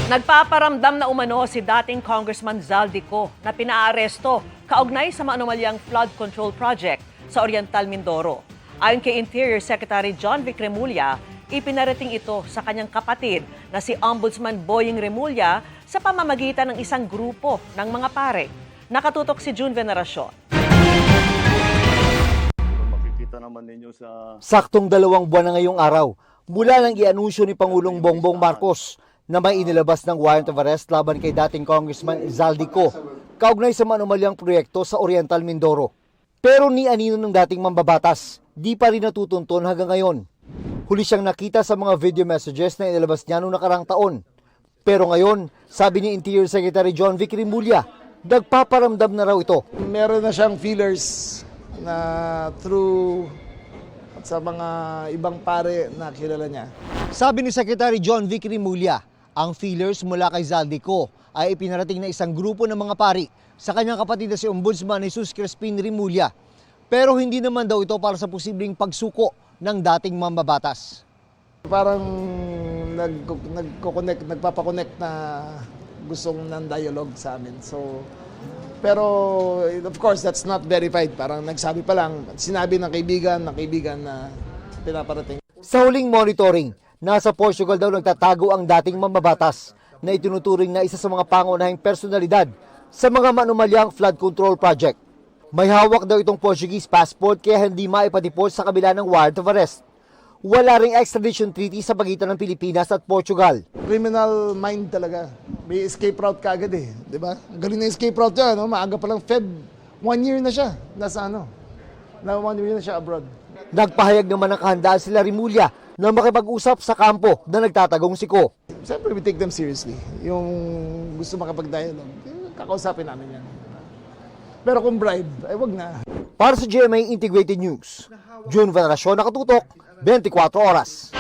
Nagpaparamdam na umano si dating Congressman Zaldico na pinaaresto kaugnay sa maanumalyang flood control project sa Oriental Mindoro. Ayon kay Interior Secretary John Vic Remulla, ipinarating ito sa kanyang kapatid na si Ombudsman Boying Remulla sa pamamagitan ng isang grupo ng mga pare. Nakatutok si June Veneracion. Makikita naman ninyo sa... Saktong 2 buwan na ngayong araw, mula nang ianunsyo ni Pangulong Bongbong Marcos na may inilabas ng warrant of arrest laban kay dating Congressman Zaldico, kaugnay sa maanumalyang proyekto sa Oriental Mindoro. Pero ni anino ng dating mambabatas, di pa rin natutunton hanggang ngayon. Huli siyang nakita sa mga video messages na inilabas niya noong nakarang taon. Pero ngayon, sabi ni Interior Secretary John Vic Remulla, nagpaparamdam na raw ito. Meron na siyang feelers na through sa mga ibang pare na kilala niya. Sabi ni Secretary John Vic Remulla, ang feelers mula kay Zaldico ay ipinarating na isang grupo ng mga pari sa kanyang kapatid na si Ombudsman Jesus Crispin Remulla. Pero hindi naman daw ito para sa posibleng pagsuko ng dating mambabatas. Parang nagpapakonect na gustong ng dialogue sa amin. Pero of course, that's not verified. Parang nagsabi pa lang, sinabi ng kaibigan na pinaparating. Sa huling monitoring, nasa Portugal daw nagtatago ang dating mambabatas na itinuturing na isa sa mga pangunahing personalidad sa mga maanumalyang flood control project. May hawak daw itong Portuguese passport kaya hindi maipatipos sa kabila ng warrant of arrest. Wala ring extradition treaty sa pagitan ng Pilipinas at Portugal. Criminal mind talaga. May escape route kaagad eh. Di ba? Galing na escape route niya. No? Maaga pa lang Feb. 1 year na siya. Nasa ano? 1 year na siya abroad. Nagpahayag naman ng kahandaan sila Remulla na makipag-usap sa kampo na nagtatagong siko. Siyempre, we take them seriously. Yung gusto makapag-dialogue, kakausapin namin yan. Pero kung bribe, ay wag na. Para sa GMA Integrated News, June Veneracion, nakatutok, 24 oras.